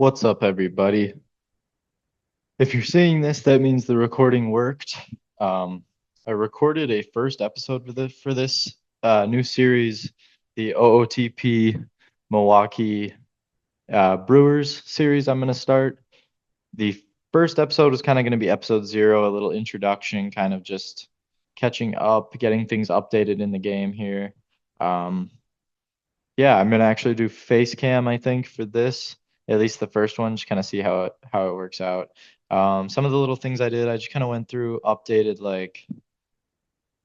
What's up, everybody? If you're seeing this, that means the recording worked. Um, I recorded a first episode for this new series, the OOTP Milwaukee Brewers series. I'm going to start. The first episode is kind of going to be episode 0, a little introduction, kind of just catching up, getting things updated in the game here. Um, yeah, I'm gonna actually do face cam, I think, for this, at least the first one, just kind of see how it works out. Some of the little things I did, I just kind of went through, updated like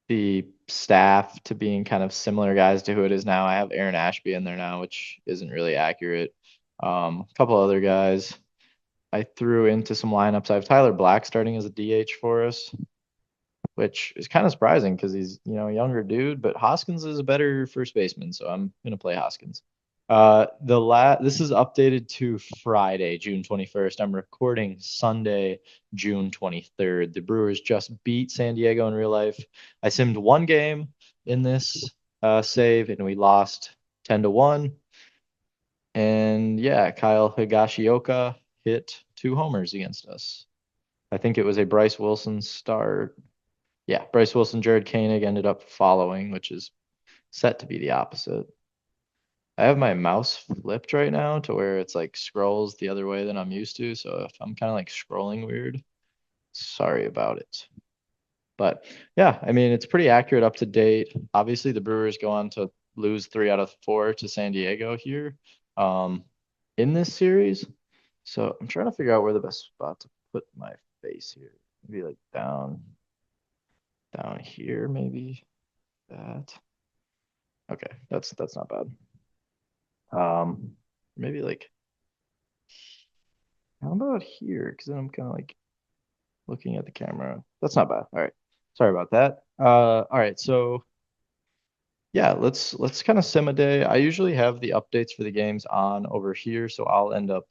the staff to being kind of similar guys to who it is now. I have Aaron Ashby in there now, which isn't really accurate. A couple other guys I threw into some lineups. I have Tyler Black starting as a DH for us, which is kind of surprising because he's, a younger dude, but Hoskins is a better first baseman, so I'm gonna play Hoskins. This is updated to Friday, June 21st. I'm recording Sunday, June 23rd. The Brewers just beat San Diego in real life. I simmed one game in this save, and we lost 10-1. And yeah, Kyle Higashioka hit 2 homers against us. I think it was a Bryce Wilson start. Yeah, Bryce Wilson, Jared Koenig ended up following, which is set to be the opposite. I have my mouse flipped right now to where it's like scrolls the other way than I'm used to. So if I'm kind of like scrolling weird, sorry about it. But yeah, I mean, it's pretty accurate up to date. Obviously, the Brewers go on to lose 3 out of 4 to San Diego here um, in this series. So I'm trying to figure out where the best spot to put my face here. Maybe like down here, maybe that. Okay, that's not bad. Maybe like how about here? Because then I'm kind of like looking at the camera. That's not bad. All right, sorry about that. All right, so yeah, let's kind of sim a day. I usually have the updates for the games on over here, so I'll end up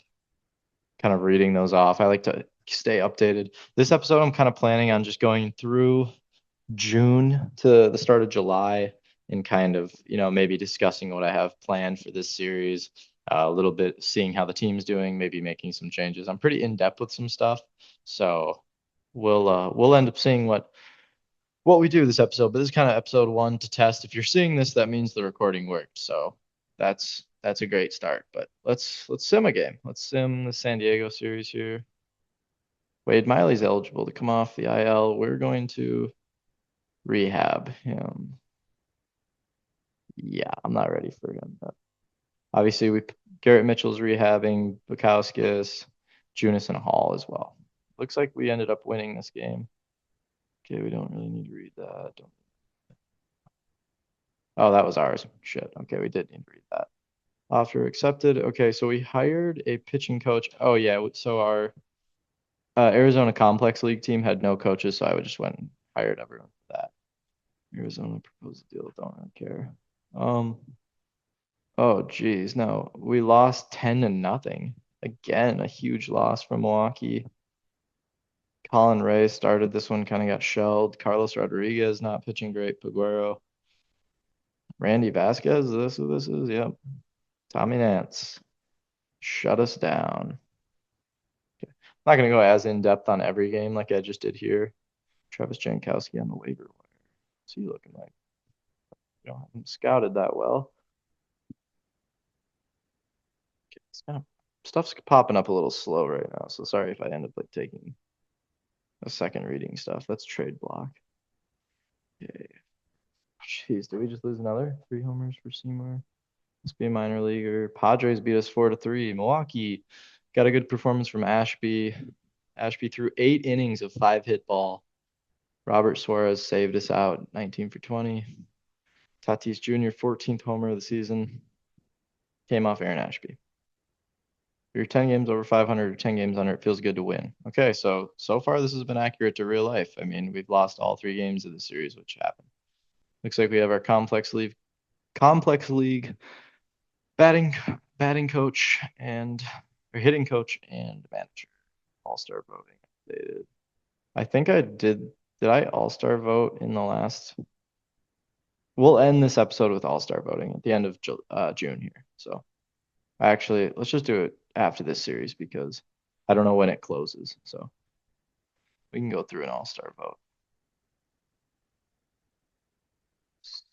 kind of reading those off. I like to stay updated. This episode, I'm kind of planning on just going through June to the start of July and kind of, maybe discussing what I have planned for this series, a little bit seeing how the team's doing, maybe making some changes. I'm pretty in depth with some stuff, so we'll end up seeing what we do this episode. But this is kind of episode 1 to test. If you're seeing this, that means the recording worked. So that's a great start. But let's sim a game. Let's sim the San Diego series here. Wade Miley's eligible to come off the IL. We're going to rehab him. Yeah, I'm not ready for him. But obviously, Garrett Mitchell's rehabbing, Bukowskis, Junis, and Hall as well. Looks like we ended up winning this game. Okay, we don't really need to read that. Oh, that was ours. Shit. Okay, we did need to read that. Offer accepted. Okay, so we hired a pitching coach. Oh yeah, so our Arizona Complex League team had no coaches, so I would just went and hired everyone for that. Arizona proposed a deal. Don't really care. Um, Oh, geez. No, we lost 10-0. Again, a huge loss from Milwaukee. Colin Ray started this one, kind of got shelled. Carlos Rodriguez not pitching great. Peguero. Randy Vasquez, is this who this is? Yep. Tommy Nance. Shut us down. Okay. I'm not going to go as in depth on every game like I just did here. Travis Jankowski on the waiver wire. What's he looking like? Haven't scouted that well. Okay, it's kind of stuff's popping up a little slow right now, so sorry if I end up like taking a second reading stuff. That's trade block. Okay. Jeez, did we just lose another? 3 homers for Seymour. Must be a minor leaguer. Padres beat us 4-3. Milwaukee got a good performance from Ashby. Ashby threw 8 innings of 5-hit ball. Robert Suarez saved us out, 19 for 20. Tatis Jr., 14th homer of the season. Came off Aaron Ashby. If you're 10 games over 500 or 10 games under, it feels good to win. Okay, so far this has been accurate to real life. I mean, we've lost all 3 games of the series, which happened. Looks like we have our complex league batting coach and or hitting coach and manager. All-star voting updated. I think I did. Did I all-star vote in the last? We'll end this episode with all-star voting at the end of June here. So actually, let's just do it after this series because I don't know when it closes. So we can go through an all-star vote.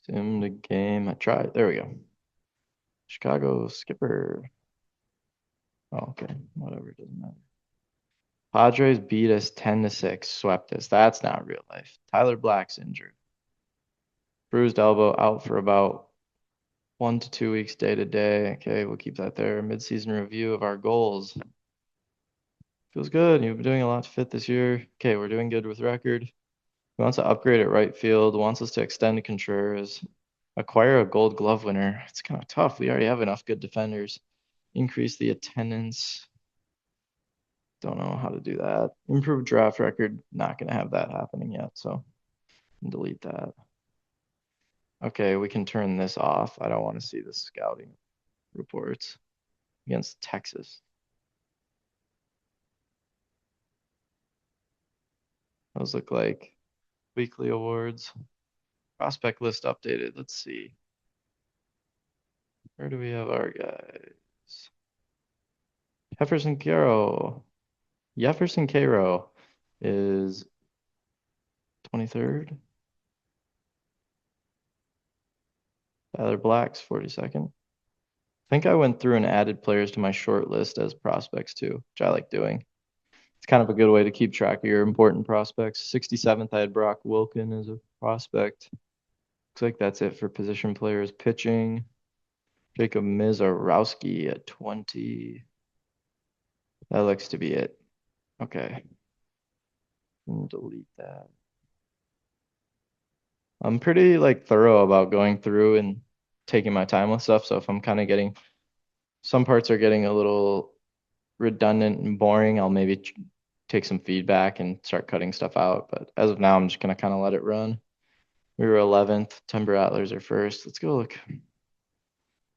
Sim the game. I tried. There we go. Chicago skipper. Oh, okay. Whatever. It doesn't matter. Padres beat us 10-6. Swept us. That's not real life. Tyler Black's injured. Bruised elbow out for about 1 to 2 weeks day to day. Okay, we'll keep that there. Mid-season review of our goals. Feels good. You've been doing a lot to fit this year. Okay, we're doing good with record. He wants to upgrade at right field. Wants us to extend Contreras. Acquire a Gold Glove winner. It's kind of tough. We already have enough good defenders. Increase the attendance. Don't know how to do that. Improve draft record. Not going to have that happening yet, so delete that. Okay, we can turn this off. I don't want to see the scouting reports against Texas. Those look like weekly awards. Prospect list updated. Let's see. Where do we have our guys? Jefferson Caro. Jefferson Caro is 23rd. Tyler Black's 42nd. I think I went through and added players to my short list as prospects too, which I like doing. It's kind of a good way to keep track of your important prospects. 67th, I had Brock Wilken as a prospect. Looks like that's it for position players. Pitching, Jacob Mizarowski at 20. That looks to be it. Okay. Delete that. I'm pretty like thorough about going through and taking my time with stuff. So if I'm kind of getting some parts are getting a little redundant and boring, I'll maybe take some feedback and start cutting stuff out. But as of now, I'm just gonna kind of let it run. We were 11th. Timber Rattlers are first. Let's go look.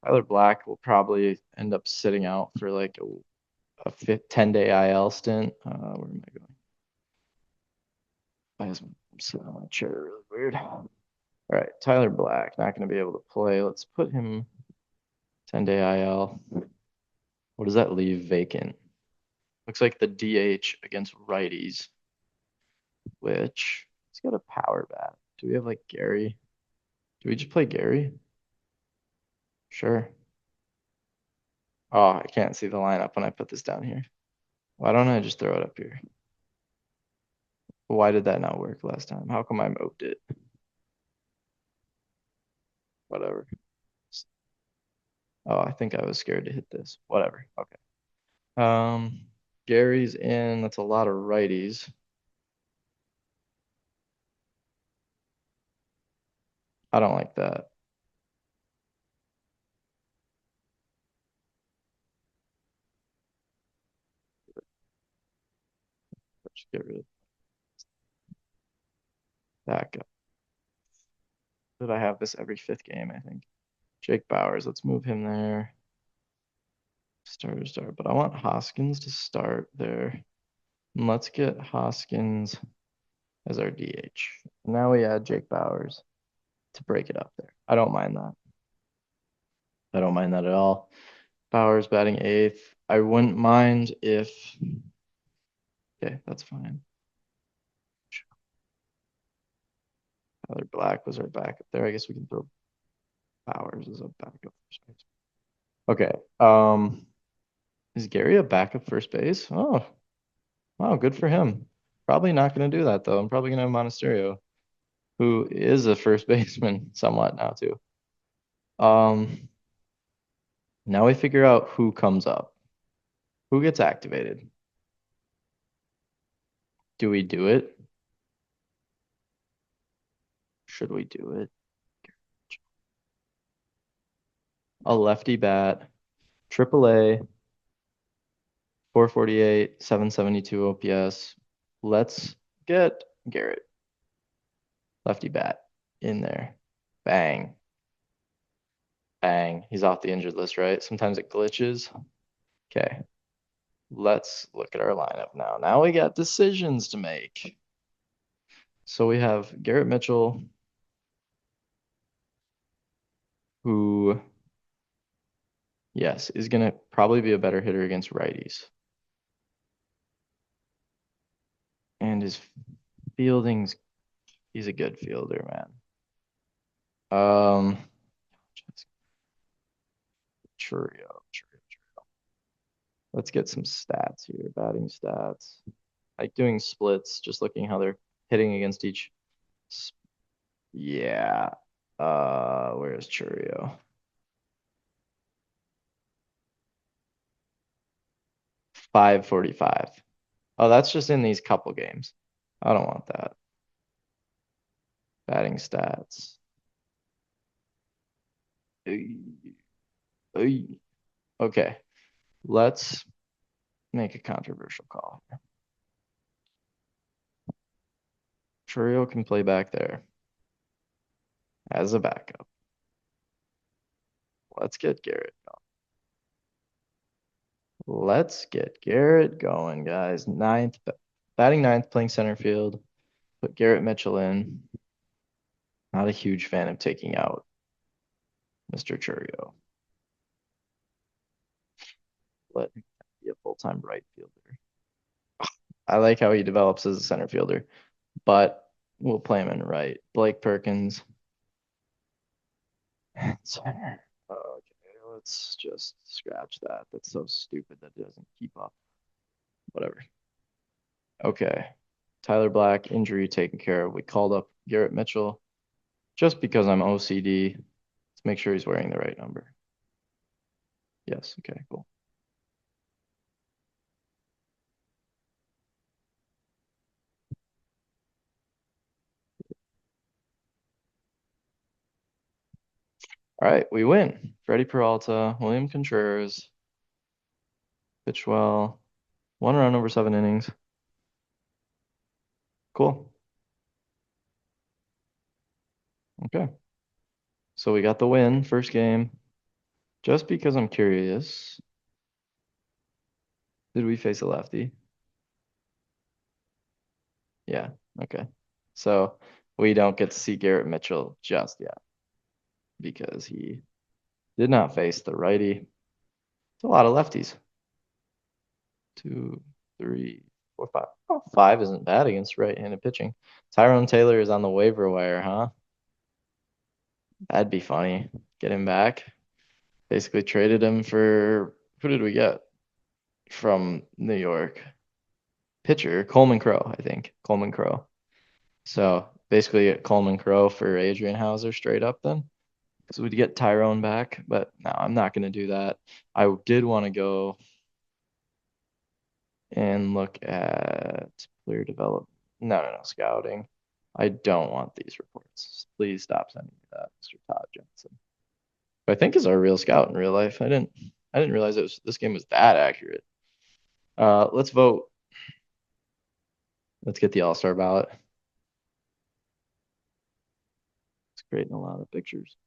Tyler Black will probably end up sitting out for like a 10-day IL stint. Where am I going? I'm sitting on my chair really weird. All right, Tyler Black, not going to be able to play. Let's put him 10-day IL. What does that leave vacant? Looks like the DH against righties, which he's got a power bat. Do we have like Gary? Do we just play Gary? Sure. Oh, I can't see the lineup when I put this down here. Why don't I just throw it up here? Why did that not work last time? How come I moved it? Whatever. Oh, I think I was scared to hit this. Whatever. Okay. Gary's in. That's a lot of righties. I don't like that. Let's get rid of that. Did I have this every fifth game? I think. Jake Bowers. Let's move him there. Starter. But I want Hoskins to start there. And let's get Hoskins as our DH. Now we add Jake Bowers to break it up there. I don't mind that. I don't mind that at all. Bowers batting eighth. I wouldn't mind if. Okay, that's fine. Tyler Black was our backup there. I guess we can throw Bowers as a backup first base. Okay. Is Gary a backup first base? Oh, wow, good for him. Probably not going to do that though. I'm probably going to have Monasterio, who is a first baseman somewhat now too. Now we figure out who comes up. Who gets activated? Do we do it? Should we do it? A lefty bat, AAA, 448, 772 OPS. Let's get Garrett. Lefty bat in there. Bang. Bang. He's off the injured list, right? Sometimes it glitches. Okay. Let's look at our lineup now. Now we got decisions to make. So we have Garrett Mitchell, who Yes, is gonna probably be a better hitter against righties. And his fielding's he's a good fielder, man. Um Churio. Let's get some stats here, batting stats. Like doing splits, just looking how they're hitting against each. Yeah. Where's Churio? 545. Oh, that's just in these couple games. I don't want that. Batting stats. Ay, ay. Okay, let's make a controversial call. Churio can play back there as a backup. Let's get Garrett going. Let's get Garrett going, guys. Batting ninth, playing center field. Put Garrett Mitchell in. Not a huge fan of taking out Mr. Churio. Let him be a full-time right fielder. I like how he develops as a center fielder, but we'll play him in right. Blake Perkins. Center. Okay, let's just scratch that. That's so stupid that it doesn't keep up. Whatever. Okay. Tyler Black, injury taken care of. We called up Garrett Mitchell just because I'm OCD. Let's make sure he's wearing the right number. Yes, okay, cool. All right, we win. Freddie Peralta, William Contreras, pitched well, 1 run over 7 innings. Cool. Okay. So we got the win, first game. Just because I'm curious, did we face a lefty? Yeah, okay. So we don't get to see Garrett Mitchell just yet because he did not face the righty. It's a lot of lefties. 2, 3, 4, 5. Oh, 5 isn't bad against right-handed pitching. Tyrone Taylor is on the waiver wire, huh? That'd be funny. Get him back. Basically traded him for who did we get from New York? Pitcher Coleman Crow, I think. Coleman Crow. So basically Coleman Crow for Adrian Hauser straight up then. Because we'd get Tyrone back, but no, I'm not gonna do that. I did want to go and look at player development. No, scouting. I don't want these reports. Please stop sending me that, Mr. Todd Johnson. Who I think is our real scout in real life. I didn't realize this game was that accurate. Let's vote. Let's get the All-Star ballot. It's creating a lot of pictures.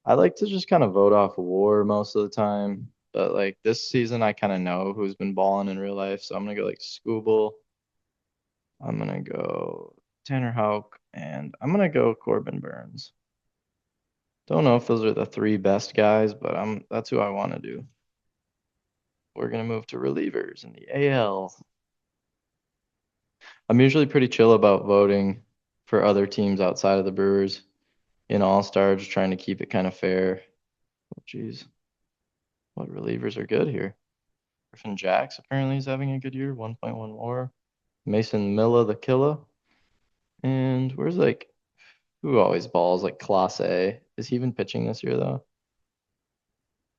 I like to just kind of vote off WAR most of the time, but like this season, I kind of know who's been balling in real life, so I'm gonna go like Scooble. I'm gonna go Tanner Houck, and I'm gonna go Corbin Burns. Don't know if those are the three best guys, but that's who I want to do. We're gonna move to relievers in the AL. I'm usually pretty chill about voting for other teams outside of the Brewers in All-Star, just trying to keep it kind of fair. Oh, geez. What relievers are good here? Griffin Jax apparently is having a good year, 1.1 more. Mason Milla the killer. And where's like who always balls like Class A? Is he even pitching this year though?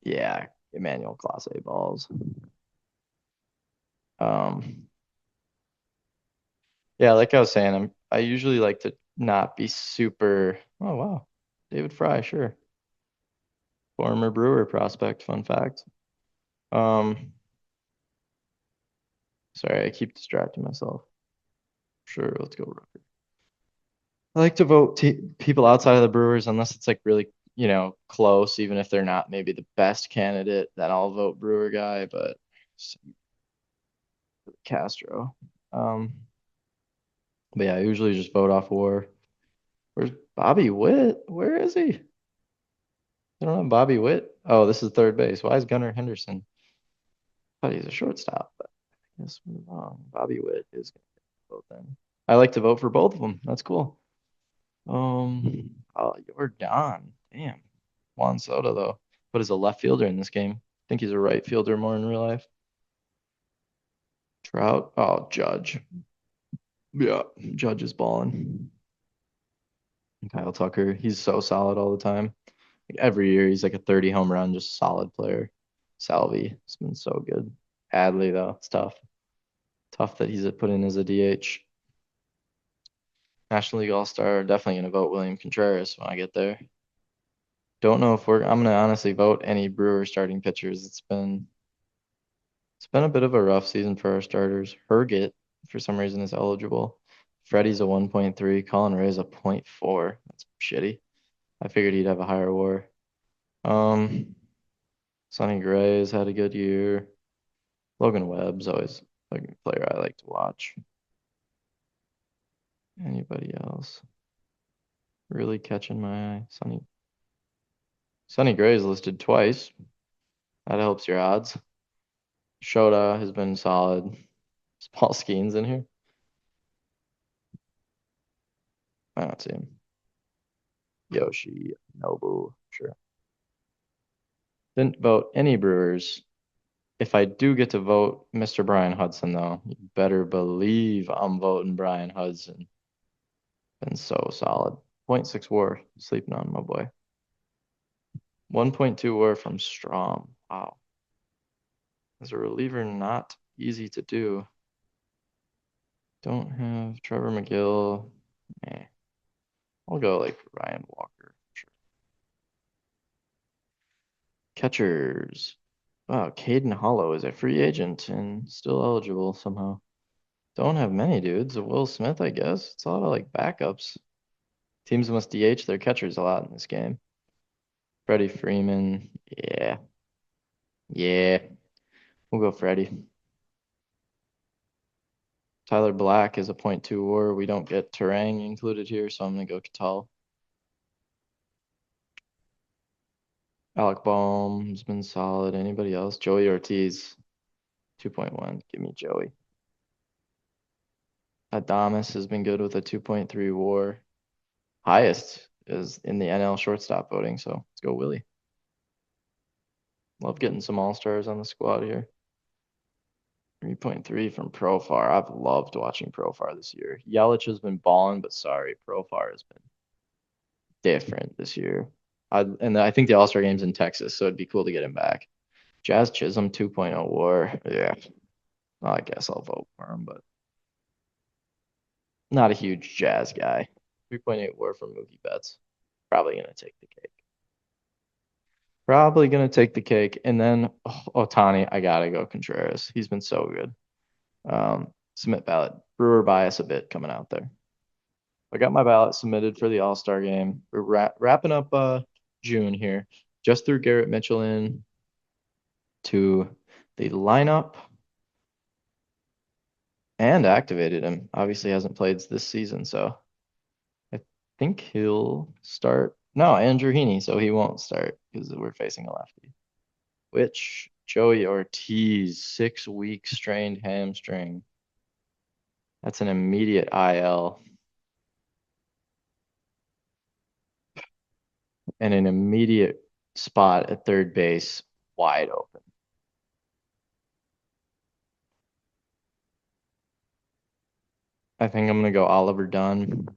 Yeah, Emmanuel Class A balls. Um, yeah, like I was saying, I usually like to not be super. Oh wow, David Fry, sure, former Brewer prospect. Fun fact. Um, sorry, I keep distracting myself. Sure, let's go Rooker. I like to vote people outside of the Brewers unless it's like really, close, even if they're not maybe the best candidate, then I'll vote Brewer guy, but Castro. Um, but yeah, I usually just vote off WAR. Where's Bobby Witt? Where is he? They don't have Bobby Witt. Oh, this is third base. Why is Gunnar Henderson? I thought he's a shortstop, but I guess we're wrong. Bobby Witt is going to vote then. I like to vote for both of them. That's cool. Oh, you're Don. Damn. Juan Soto though, but is a left fielder in this game. I think he's a right fielder more in real life. Trout. Oh, Judge. Yeah, Judge is balling. Kyle Tucker. He's so solid all the time. Like every year, he's like a 30 home run, just solid player. Salvi has been so good. Adley though, it's tough. Tough that he's put in as a DH. National League All Star. Definitely gonna vote William Contreras when I get there. Don't know if I'm gonna honestly vote any Brewer starting pitchers. It's been a bit of a rough season for our starters. Herget, for some reason, is eligible. Freddie's a 1.3. Colin Ray's a 0.4. That's shitty. I figured he'd have a higher WAR. Um, Sonny Gray's had a good year. Logan Webb's always a player I like to watch. Anybody else really catching my eye? Sonny Gray's listed twice. That helps your odds. Shota has been solid. Is Paul Skeens in here? I don't see him. Yoshi Nobu, sure. Didn't vote any Brewers. If I do get to vote Mr. Brian Hudson, though, you better believe I'm voting Brian Hudson. Been so solid. 0.6 WAR, sleeping on my boy. 1.2 WAR from Strom. Wow. As a reliever, not easy to do. Don't have Trevor McGill. Eh. I'll go like Ryan Walker. Sure. Catchers. Wow, Caden Hollow is a free agent and still eligible somehow. Don't have many dudes. Will Smith, I guess. It's a lot of like backups. Teams must DH their catchers a lot in this game. Freddie Freeman. Yeah. Yeah. We'll go Freddie. Tyler Black is a .2 WAR. We don't get Terang included here, so I'm gonna go Catal. Alec Baum has been solid. Anybody else? Joey Ortiz, 2.1. Give me Joey. Adames has been good with a 2.3 WAR. Highest is in the NL shortstop voting, so let's go Willie. Love getting some all-stars on the squad here. 3.3 from Profar. I've loved watching Profar this year. Yelich has been balling, but sorry, Profar has been different this year. And I think the All-Star game's in Texas, so it'd be cool to get him back. Jazz Chisholm 2.0 WAR. Yeah. Well, I guess I'll vote for him, but not a huge Jazz guy. 3.8 WAR from Mookie Betts. Probably gonna take the cake. Probably gonna take the cake. And then Otani, I gotta go Contreras. He's been so good. Submit ballot. Brewer bias a bit coming out there. I got my ballot submitted for the All-Star game. We're wrapping up June here. Just threw Garrett Mitchell in to the lineup and activated him. Obviously hasn't played this season, so I think he'll start. No, Andrew Heaney, so he won't start because we're facing a lefty. Which Joey Ortiz, 6 week strained hamstring. That's an immediate IL and an immediate spot at third base wide open. I think I'm gonna go Oliver Dunn.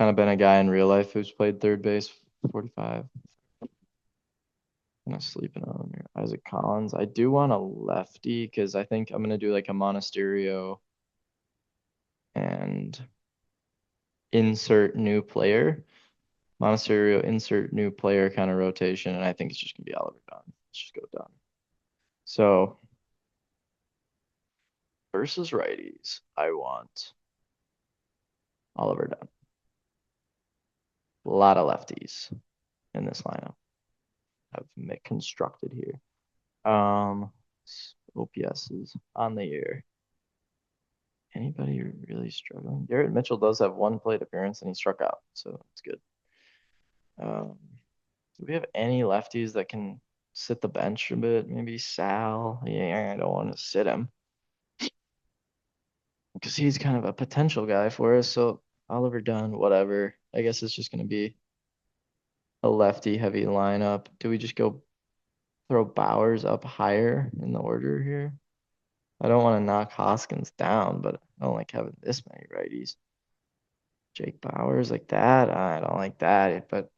Kind of been a guy in real life who's played third base 45. I'm not sleeping on here. Isaac Collins. I do want a lefty because I think I'm gonna do like a Monasterio and insert new player. Monasterio insert new player kind of rotation, and I think it's just gonna be Oliver Dunn. Let's just go Dunn. So versus righties, I want Oliver Dunn. A lot of lefties in this lineup. I've constructed here. OPS is on the year. Anybody really struggling? Garrett Mitchell does have one plate appearance and he struck out, so it's good. Do we have any lefties that can sit the bench a bit? Maybe Sal. Yeah, I don't want to sit him because he's kind of a potential guy for us. So Oliver Dunn, whatever. I guess it's just going to be a lefty heavy lineup. Do we just go throw Bowers up higher in the order here? I don't want to knock Hoskins down, but I don't like having this many righties. Jake Bowers like that. I don't like that. But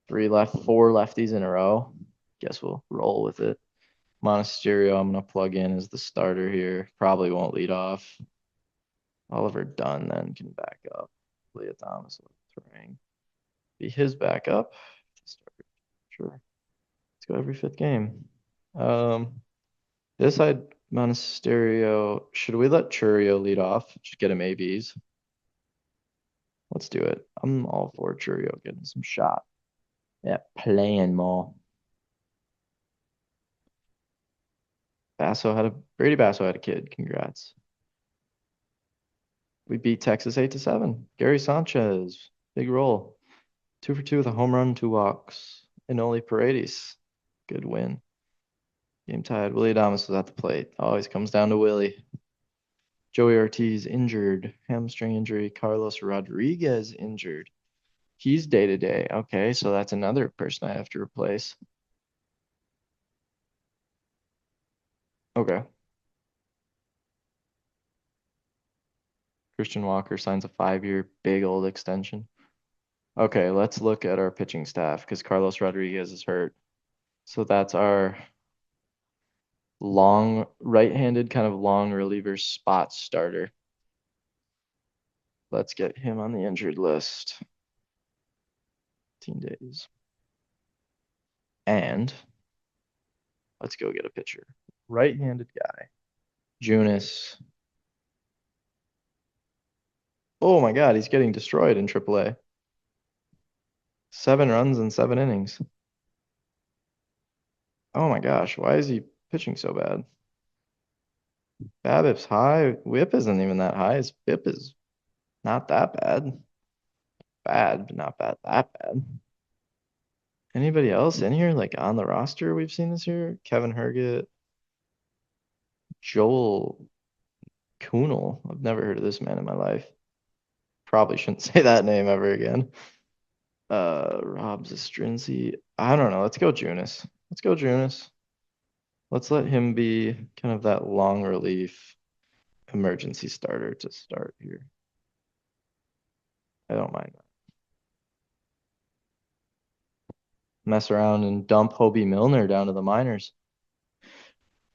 four lefties in a row. Guess we'll roll with it. Monasterio, I'm gonna plug in as the starter here. Probably won't lead off. Oliver Dunn then can back up. Leah Thomas will throwing. Be his backup. Sure. Let's go every fifth game. This side, Monasterio. Should we let Churio lead off? Just get him ABs. Let's do it. I'm all for Churio getting some shot. Yeah, playing more. Brady Basso had a kid. Congrats. We beat Texas 8-7. Gary Sanchez, big roll. 2 for 2 with a home run, 2 walks. Enoli Paredes, good win. Game tied. Willie Adames was at the plate. Always comes down to Willie. Joey Ortiz injured, hamstring injury. Carlos Rodriguez injured. He's day to day. Okay, so that's another person I have to replace. Okay. Christian Walker signs a 5-year big old extension. Okay, let's look at our pitching staff because Carlos Rodriguez is hurt. So that's our long right-handed kind of long reliever spot starter. Let's get him on the injured list. 15 days. And let's go get a pitcher. Right-handed guy. Junis. Oh my God, he's getting destroyed in AAA. 7 runs in 7 innings. Oh my gosh, why is he pitching so bad? BABIP's high. WHIP isn't even that high. His BIP is not that bad. Bad, but not bad. That bad. Anybody else in here, like on the roster we've seen this year? Kevin Herget, Joel Kuhnel. I've never heard of this man in my life. Probably shouldn't say that name ever again. Rob Zastrinzi. I don't know. Let's go Junis. Let's go Junis. Let's let him be kind of that long relief emergency starter to start here. I don't mind that. Mess around and dump Hobie Milner down to the minors.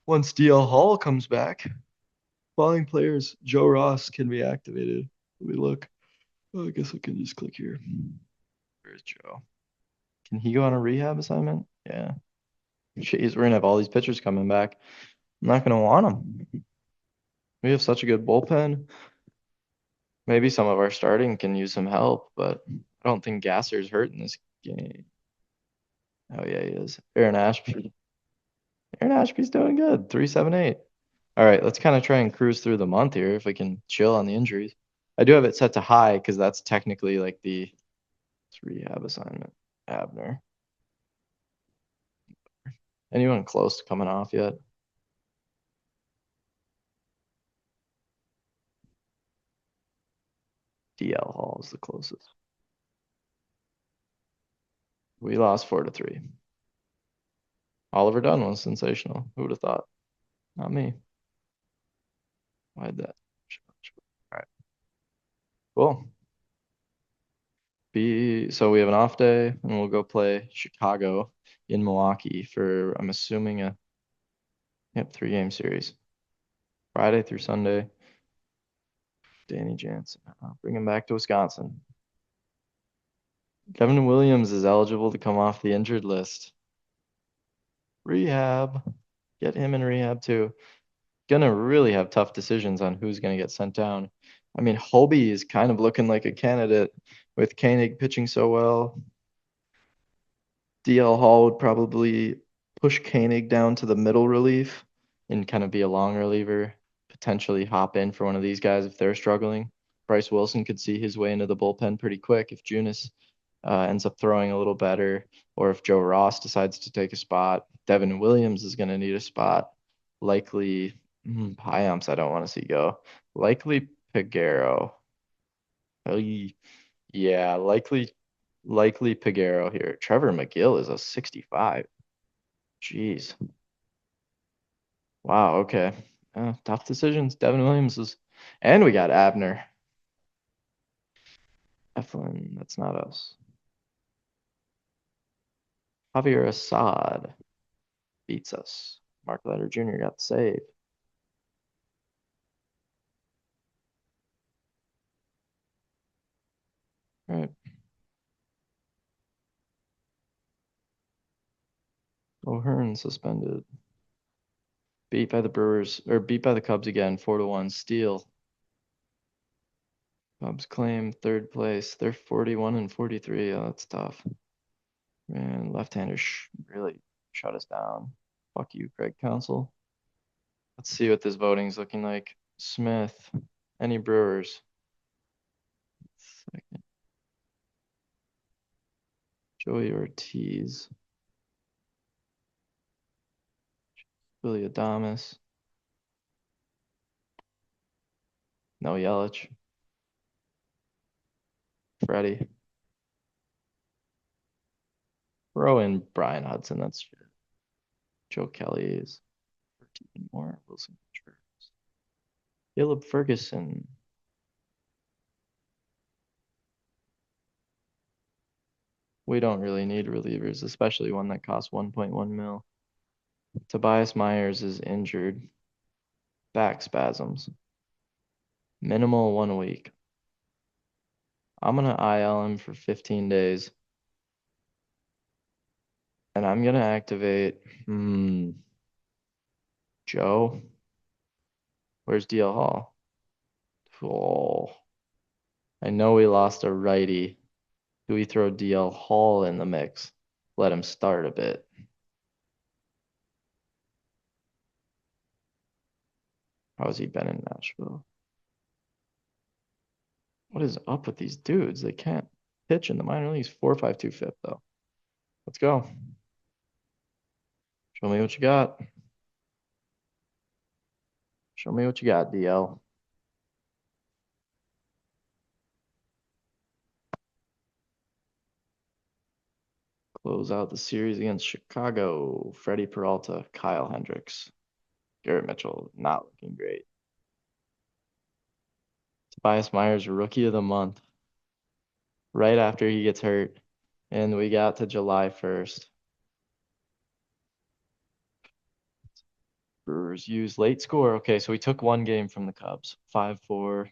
Once DL Hall comes back, following players, Joe Ross can be activated. Let me look. Oh, I guess I can just click here. Where's Joe? Can he go on a rehab assignment? Yeah. Jeez, we're gonna have all these pitchers coming back. I'm not gonna want them. We have such a good bullpen. Maybe some of our starting can use some help, but I don't think Gasser's hurt in this game. Oh yeah, he is. Aaron Ashby. Aaron Ashby's doing good. 3.78. All right, let's kind of try and cruise through the month here if we can chill on the injuries. I do have it set to high because that's technically like the rehab assignment. Abner. Anyone close to coming off yet? DL Hall is the closest. We lost 4-3. Oliver Dunn was sensational. Who would have thought? Not me. Why'd that? All right. Cool. So we have an off day and we'll go play Chicago in Milwaukee for, I'm assuming, a 3-game series. Friday through Sunday. Danny Jansen. I'll bring him back to Wisconsin. Kevin Williams is eligible to come off the injured list. Rehab. Get him in rehab too. Gonna really have tough decisions on who's gonna get sent down. I mean, Hobie is kind of looking like a candidate with Koenig pitching so well. DL Hall would probably push Koenig down to the middle relief and kind of be a long reliever, potentially hop in for one of these guys if they're struggling. Bryce Wilson could see his way into the bullpen pretty quick if Junis ends up throwing a little better, or if Joe Ross decides to take a spot. Devin Williams is going to need a spot. Likely, Payamps I don't want to see go. Likely Piguero. Yeah, likely Piguero here. Trevor McGill is a 65. Jeez. Wow, okay. Tough decisions. Devin Williams is, and we got Abner. Eflin, that's not us. Javier Assad beats us. Mark Leiter Jr. got the save. All right. O'Hearn suspended. Beat by the Brewers, or beat by the Cubs again, 4-1. Steal. Cubs claim third place. They're 41 and 43. Oh, that's tough. Man, left-handers really shut us down. Fuck you, Craig Counsell. Let's see what this voting's looking like. Smith, any Brewers? Second. Joey Ortiz. Willie Adames. No Yelich. Freddie. Throw in Brian Hudson. That's Joe Kelly is 13 more. Wilson Contreras. Caleb Ferguson. We don't really need relievers, especially one that costs 1.1 mil. Tobias Myers is injured. Back spasms. Minimal 1 week. I'm going to IL him for 15 days. And I'm going to activate Joe. Where's DL Hall? Oh, I know we lost a righty. Do we throw DL Hall in the mix? Let him start a bit. How has he been in Nashville? What is up with these dudes? They can't pitch in the minor leagues. 4.52 fifth though. Let's go. Show me what you got. Show me what you got, DL. Close out the series against Chicago. Freddie Peralta, Kyle Hendricks, Garrett Mitchell, not looking great. Tobias Myers, rookie of the month. Right after he gets hurt. And we got to July 1st. Brewers use late score. Okay, so we took one game from the Cubs. 5-4.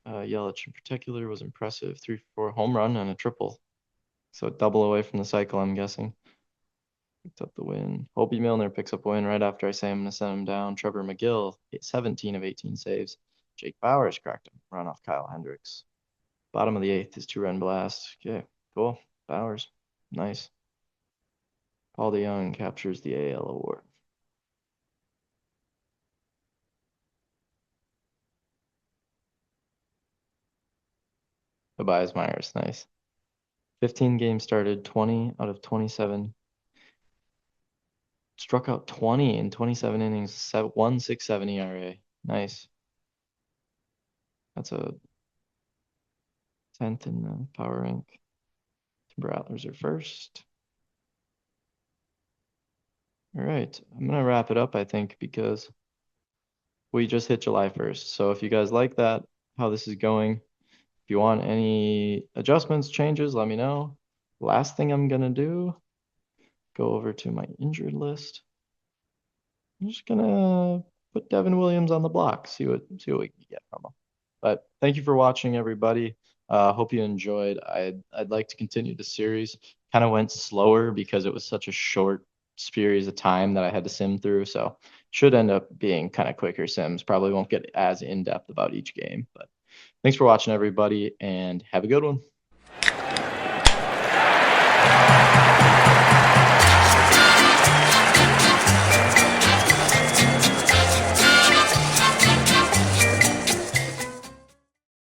Yelich in particular was impressive. 3-4 home run and a triple. So double away from the cycle, I'm guessing. Picked up the win. Hobie Milner picks up a win right after I say I'm going to send him down. Trevor McGill, 17 of 18 saves. Jake Bowers cracked him. Run off Kyle Hendricks. Bottom of the 8th is 2-run blast. Okay, cool. Bowers, nice. Paul DeYoung captures the AL award. Tobias Myers, nice. 15 games started, 20 out of 27. Struck out 20 in 27 innings, 1.67 ERA. Nice. That's a 10th in the power rank. Timber Rattlers are first. All right, I'm gonna wrap it up, I think, because we just hit July 1st. So if you guys like that, how this is going, if you want any adjustments, changes, let me know. Last thing I'm gonna do, go over to my injured list. I'm just gonna put Devin Williams on the block, see what we can get from him. But thank you for watching, everybody. Hope you enjoyed. I'd like to continue the series. Kind of went slower because it was such a short series of time that I had to sim through. So should end up being kind of quicker sims. Probably won't get as in depth about each game. But thanks for watching, everybody, and have a good one.